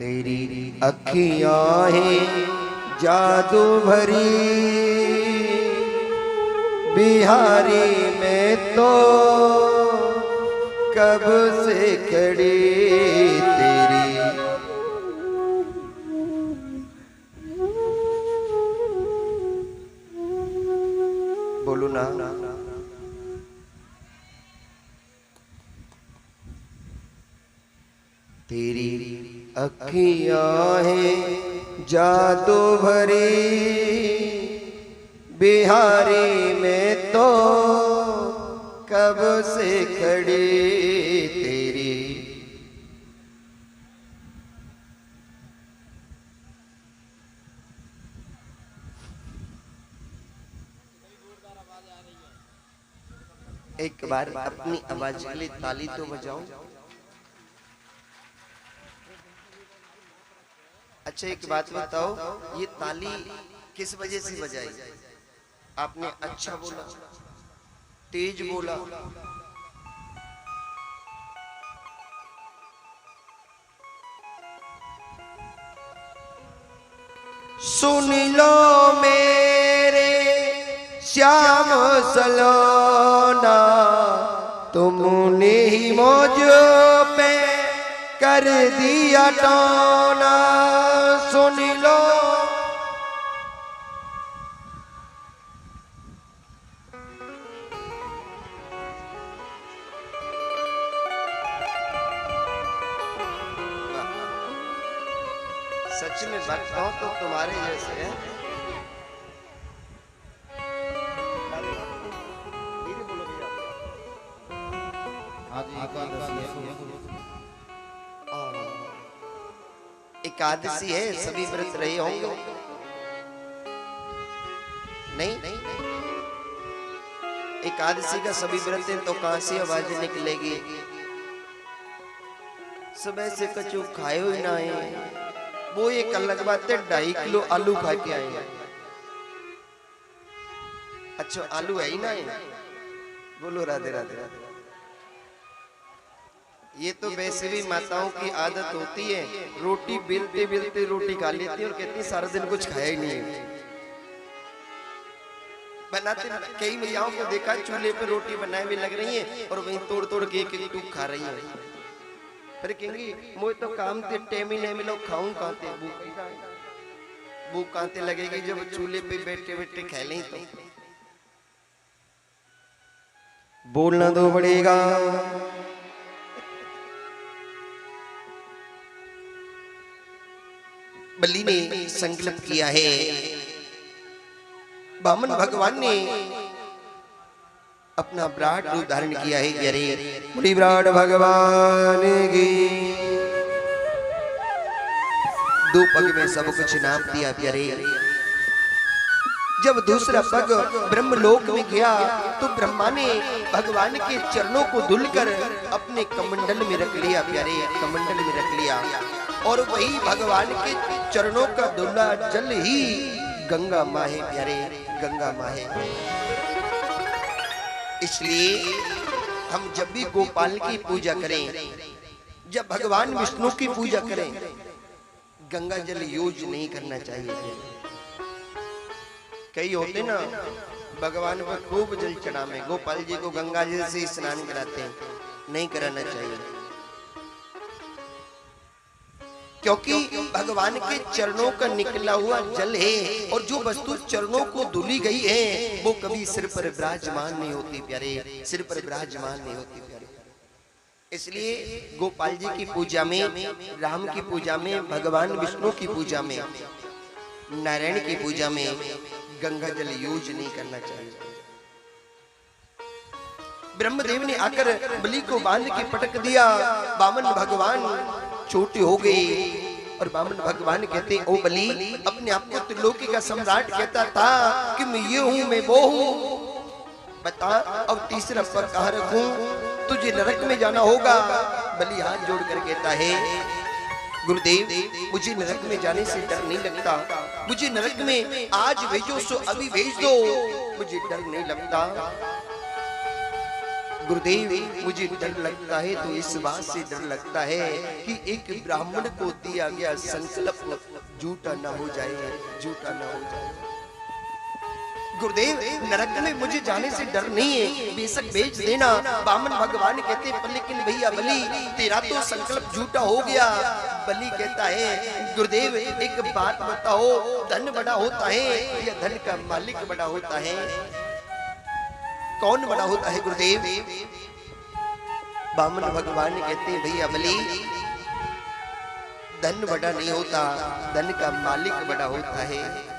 तेरी अखियां हैं जादू भरी, बिहारी में तो कब से खड़ी तेरी। बोलो ना। तेरी अखियां हैं जादू भरी, बिहारी में तो कब से खड़ी तेरी। एक बार अपनी आवाज के लिए ताली तो बजाओ। अच्छा एक बात बताओ, ये ताली किस वजह से बजाई? आपने अच्छा बोला, तेज बोला, सुन लो मेरे श्याम सलोना, तुमने ही मुझ पे कर दिया टोना। सुन लो सच में भक्तों तो तुम्हारे जैसे हैं। एकादशी है, सभी व्रत रहे होंगे। नहीं एकादशी का सभी व्रत है तो कहां से आवाज निकलेगी? सुबह से कछु खाए ही ना है, वो एक अलग बात है। 2.5 किलो आलू खा के आए हैं। अच्छा आलू है ही ना है। बोलो राधे राधे राधे। ये तो वैसे भी माताओं की आदत होती है, रोटी बेलते बेलते रोटी खा लेती है और कहती है सारा दिन कुछ खाया ही नहीं है। बनाते कई महिलाओं को देखा चूल्हे पे रोटी बनाए हुए लग रही है और वहीं तोड़ तोड़ के एक टूक खा रही है। फिर कहेंगी मुझे तो काम थे टेम ही नहीं मिलो, खाऊं कहां थे, भूख कहां से लगेगी जब चूल्हे पे बैठे बैठे खा लें। तो बोलना तो पड़ेगा। बलि ने संकल्प किया है, वामन भगवान ने अपना विराट रूप धारण किया है। अरे बोली विराट भगवान की। 2 पग में सब कुछ नाम दिया प्यारे। जब दूसरा पग ब्रह्मलोक में गया तो ब्रह्मा ने भगवान के चरणों को धुलकर अपने कमंडल में रख लिया प्यारे, कमंडल में रख लिया। और वही भगवान के चरणों का धुला जल ही गंगा माँ है प्यारे, गंगा माँ है। इसलिए हम जब भी गोपाल की पूजा करें, जब भगवान विष्णु की पूजा करें, गंगा जल यूज नहीं करना चाहिए। कई होते ना भगवान पर खूब जल चढ़ावे, गोपाल जी को गंगा जल से स्नान कराते हैं, नहीं कराना चाहिए। क्योंकि भगवान के चरणों का निकला हुआ जल है और जो वस्तु चरणों को धुली गई है वो कभी सिर पर विराजमान नहीं होती प्यारे, सिर पर विराजमान नहीं होती प्यारे। इसलिए गोपाल जी की पूजा में, राम की पूजा में, भगवान विष्णु की पूजा में, नारायण की पूजा में गंगा जल यूज नहीं करना चाहिए। ब्रह्मदेव ने आकर बलि को बांध के पटक दिया। वामन भगवान छोटे हो गए और वामन भगवान कहते ओ बलि, अपने आप को त्रिलोकी का सम्राट कहता था कि मैं ये हूं, मैं वो हूं, बता अब तीसरा पग कहां रखूं? तुझे नरक में जाना होगा। बलि हाथ जोड़कर कहता है गुरुदेव, मुझे नरक में जाने से डर नहीं लगता, मुझे नरक में आज भेजो सो अभी भेज दो, मुझे डर नहीं लगता। गुरुदेव मुझे डर लगता है, तो इस बात से डर लगता है कि एक ब्राह्मण को दिया गया संकल्प झूठा ना हो जाए, झूठा ना हो जाए। गुरुदेव नरक में मुझे जाने से डर नहीं है, बेशक बेच देना। बामन भगवान कहते पर लेकिन भैया बलि तेरा तो संकल्प झूठा हो गया। बलि कहता है गुरुदेव एक बात बताओ, धन बड़ा होता है या धन का मालिक बड़ा होता है? कौन बड़ा होता है गुरुदेव? बामन भगवान कहते हैं भैया बलि धन बड़ा नहीं होता, धन का मालिक बड़ा होता है।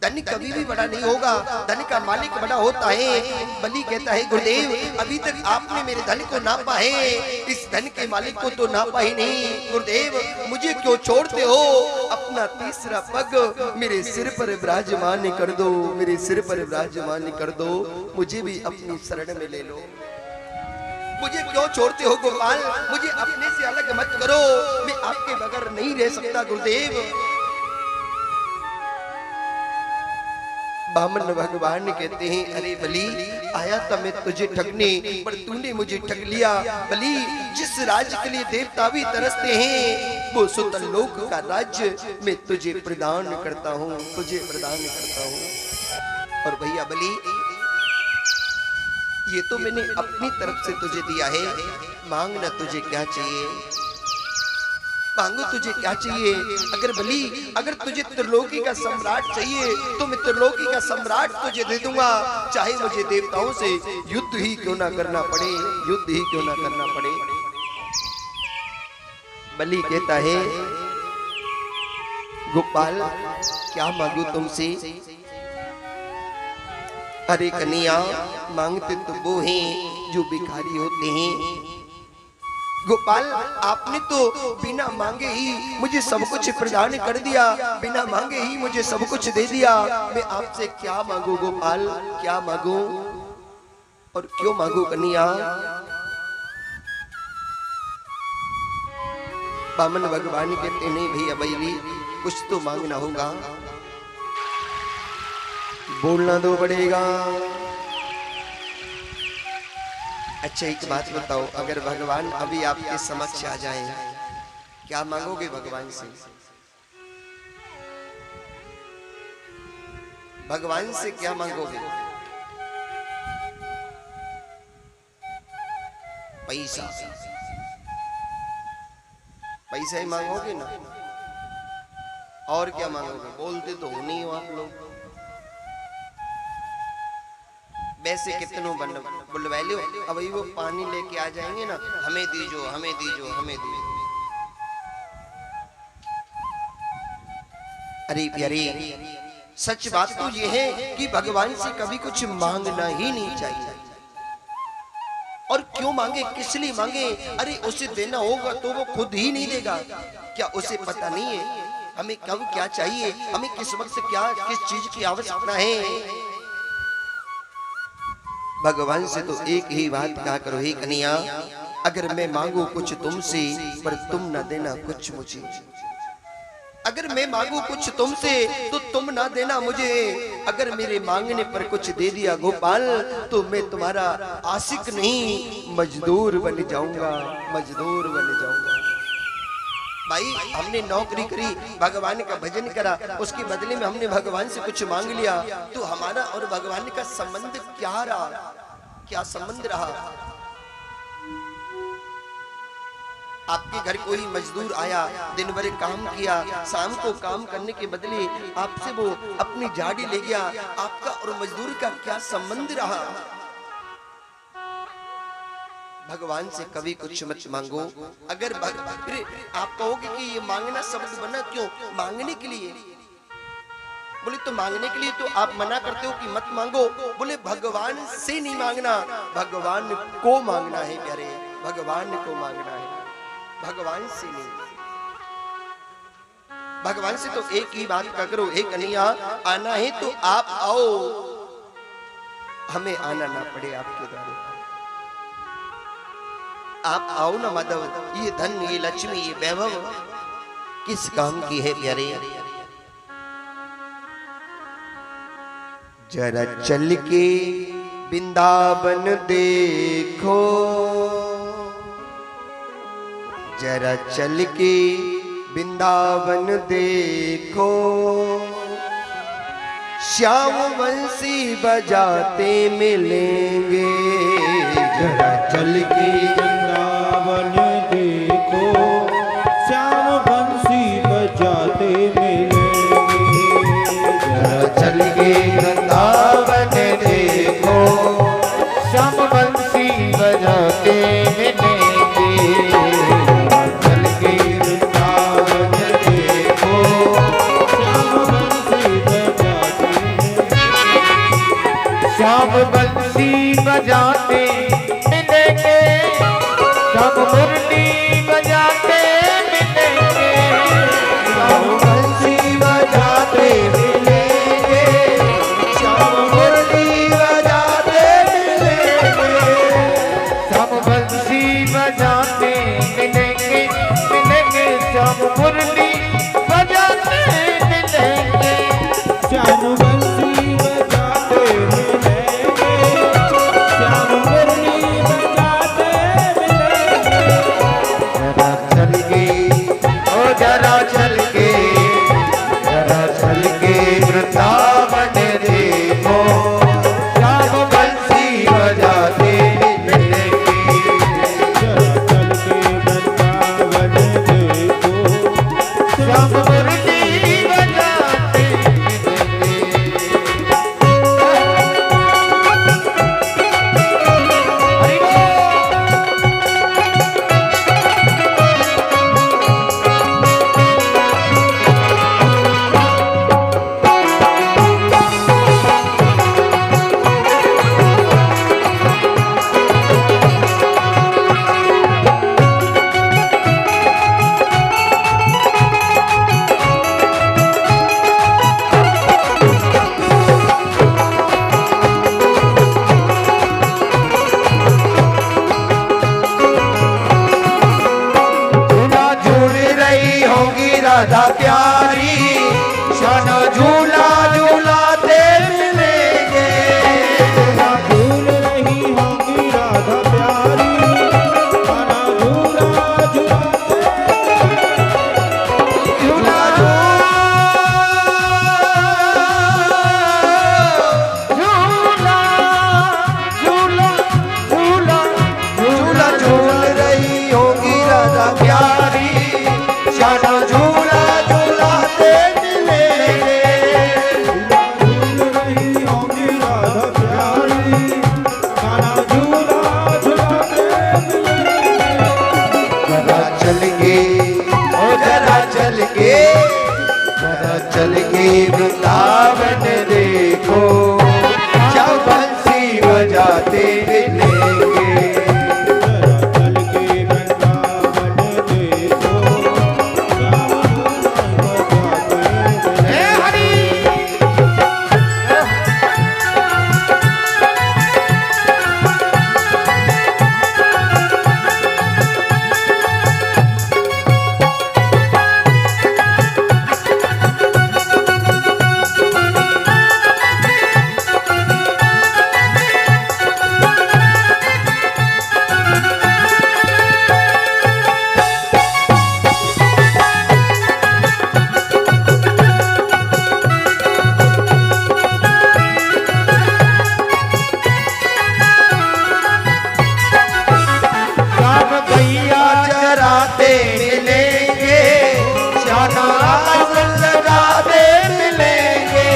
धन कभी भी बड़ा नहीं होगा, धन का मालिक बड़ा होता है। बलि कहता है गुरुदेव अभी तक आपने मेरे धन को नापा है, इस धन के मालिक को तो नापा ही नहीं। गुरुदेव मुझे क्यों छोड़ते हो? अपना तीसरा पग मेरे सिर पर विराजमान कर दो, मेरे सिर पर विराजमान कर दो, मुझे भी अपनी शरण में ले लो। मुझे क्यों छोड़ते हो गोपाल? मुझे अपने से अलग मत करो, मैं आपके बगैर नहीं रह सकता गुरुदेव। बामन भगवान कहते हैं अरे बलि आया था मैं तुझे ठगने, पर तूने मुझे ठग लिया। बलि जिस राज्य के लिए देवता भी तरसते हैं वो सुतल लोक का राज्य मैं तुझे प्रदान करता हूँ, तुझे प्रदान करता हूँ। और भैया बलि ये तो मैंने अपनी तरफ से तुझे दिया है, मांगना तुझे क्या चाहिए, मांगो तुझे क्या चाहिए। अगर बलि अगर तुझे त्रिलोकी का सम्राट चाहिए तो मैं त्रिलोकी का सम्राट तुझे दे दूंगा, चाहे मुझे देवताओं से युद्ध ही क्यों ना करना पड़े, युद्ध ही क्यों ना करना पड़े। बलि कहता है गोपाल क्या मांगू तुमसे? अरे कन्हैया मांगते तो वो हैं जो भिखारी होते हैं। गोपाल आपने तो बिना मांगे ही मुझे सब कुछ प्रदान कर दिया, बिना मांगे ही मुझे सब कुछ दे दिया। मैं आपसे क्या मांगू गोपाल, क्या मांगू और क्यों मांगू कन्हैया? बामन भगवान कहते नहीं भैया बलि कुछ तो मांगना होगा, बोलना तो पड़ेगा। अच्छा एक बात बताओ, अगर भगवान अभी आपके समक्ष आ जाएं, क्या मांगोगे भगवान से? भगवान से क्या मांगोगे? पैसा, पैसा ही मांगोगे ना, और क्या मांगोगे? बोलते तो हो नहीं हो आप लोग। वैसे कितनों बुलवा लो, अब वो पानी लेके आ जाएंगे ना, हमें दीजो हमें दीजो हमें दीजो। अरे प्यारे सच बात तो ये है कि भगवान से कभी कुछ मांगना ही नहीं चाहिए। और क्यों मांगे, किस लिए मांगे? अरे उसे देना होगा तो वो खुद ही नहीं देगा क्या? उसे पता नहीं है हमें कब क्या चाहिए, हमें किस वक्त क्या किस चीज की आवश्यकता है। भगवान से तो एक ही बात कहा करो, हे कन्हैया अगर मैं मांगू कुछ तुमसे पर तुम ना देना कुछ मुझे, अगर मैं मांगू कुछ तुमसे तो तुम ना देना मुझे, अगर मेरे मांगने पर कुछ दे दिया गोपाल तो मैं तुम्हारा आशिक नहीं मजदूर बन जाऊंगा, मजदूर बन जाऊंगा। भाई हमने नौकरी करी, भगवान का भजन करा, उसके बदले में हमने भगवान से कुछ मांग लिया, तो हमारा और भगवान का संबंध क्या रहा, क्या संबंध रहा? आपके घर कोई मजदूर आया, दिन भर काम किया, शाम को काम करने के बदले आपसे वो अपनी झाड़ी ले गया, आपका और मजदूर का क्या संबंध रहा? भगवान से कभी कुछ मत मांगो। अगर फिर आप कहोगे कि ये मांगना शब्द बना क्यों? मांगने के लिए, बोले तो मांगने के लिए तो आप मना करते हो कि मत मांगो। बोले भगवान से नहीं मांगना, भगवान को मांगना है प्यारे, भगवान को मांगना है, भगवान से नहीं। भगवान से तो एक ही बात का करो, हे कन्हैया आना है तो आप आओ, हमें आना ना पड़े आपके द्वारा। आप आओ ना माधव, ये धन ये लक्ष्मी ये वैभव किस काम की है प्यारे? जरा चल के वृंदावन देखो जरा चल के वृंदावन देखो, श्याम बंसी बजाते मिलेंगे। जरा चल के वृंदावन देखो, श्याम बंसी बजाते मिलेंगे। जरा चल के वृंदावन देखो, श्याम बंसी बजाते मिलेंगे। चल के वृंदावन देखो, श्याम बंसी बजाते श्याम बंसी बजाते मिलेंगे, श्याम मुरली बजाते मिलेंगे। श्याम बंसी बजाते मिलेंगे, श्याम मुरली बजाते मिलेंगे। श्याम बंसी बजाते मिलेंगे, मिलेंगे श्याम मुरली बजाते मिलेंगे। श्याम बंसी बजाते मिलेंगे, श्याम मुरली बजाते मिलेंगे। जरा चल के ओ जरा चल के, जरा चल के वृंदावन देखो, श्याम बंसी बजाते मिलेंगे। जरा चल के वृंदावन देखो, श्याम मुरली बजाते मिलेंगे। हरि बोल। झूला झूल रही होगी राधा प्यारी, शाना झूला झूलाते मिलेंगे। झूल रही होगी राधा प्यारी, खाना झूला झूलाते झूला झूला झूला झूला झूला झूल रही होगी राधा प्यारी, श्याम झूला झूलाते मिलेंगे। झूल रही होगी राधा प्यारी, खाना झूला झूलाते मिलेंगे। जरा चल के ओ जरा चल के, जरा चल के वृंदावन देखो, श्याम बंसी बजाते मिलेंगे। जरा चल के वृंदावन देखो, श्याम बजाते मिलेंगे। हे हरि श्याम गैया चराते मिलेंगे, श्याना आसन लगाते मिलेंगे।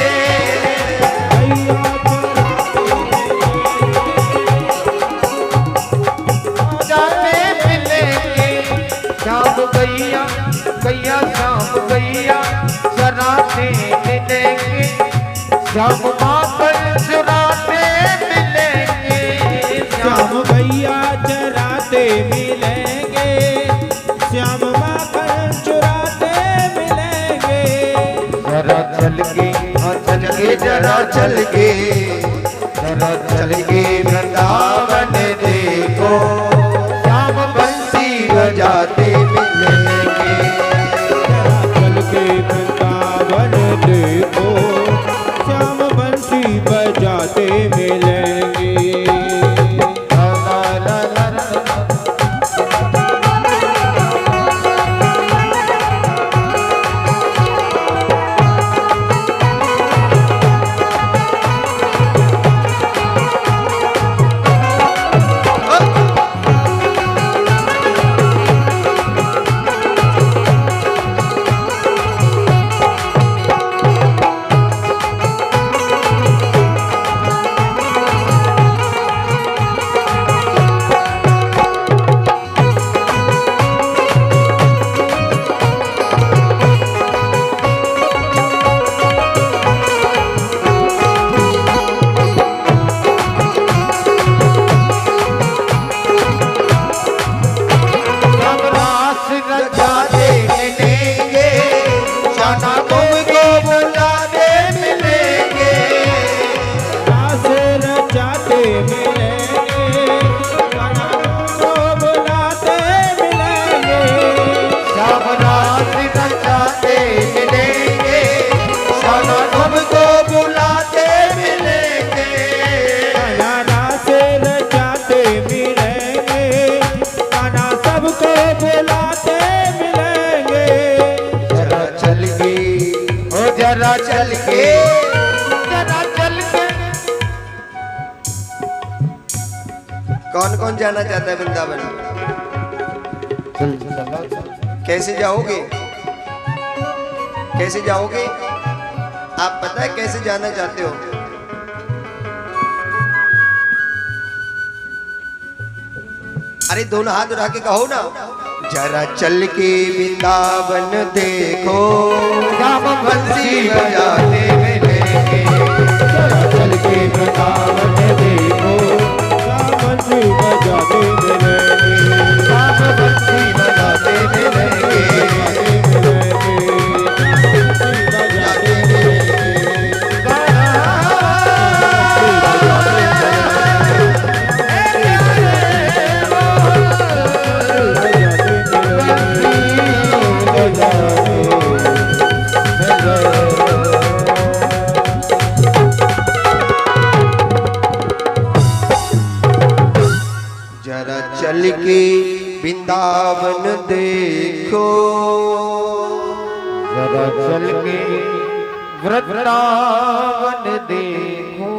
जाते मिलेंगे श्याम गैया, गैया श्याम गैया चराते मिलेंगे, श्याम माखन चुराते मिलेंगे। श्याम भैया चराते मिलेंगे, श्याम माखन चुराते मिलेंगे। जरा चल के हाँ चल के, जरा चल के, जरा चल के वृंदावन देखो, श्याम बंसी बजाते मिलेंगे। जरा चल के वृंदावन देखो, श्याम बंसी बजाते मिलेंगे। बुलाते मिलेंगे, जाना तुमको बुलाते मिलेंगे। रास रचाते मिलेंगे, गाना तुमको बुलाते मिलेंगे। श्याम रास रचाते मिलेंगे, जाना तुमको बुलाते मिलेंगे। गाना रास रचाते मिलेंगे, गाना सबको बुलाते मिलेंगे। जरा चल के, ओ जरा चल के, जरा चल के। कौन कौन जाना चाहता है वृंदावन? कैसे जाओगे? कैसे जाओगे? आप पता है कैसे जाना चाहते हो? अरे दोनों हाथ उठा के कहो ना, जरा चल के वृंदावन देखो, श्याम बंसी बजाते मिलेंगे। जरा चल के वृंदावन देखो, श्याम बंसी बजाते मिलेंगे, श्याम बंसी बजाते मिलेंगे। बजाते मिलेंगे। जरा चल के वृंदावन देखो, जरा चल के वृंदावन देखो,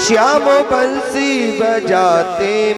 श्याम बंसी बजाते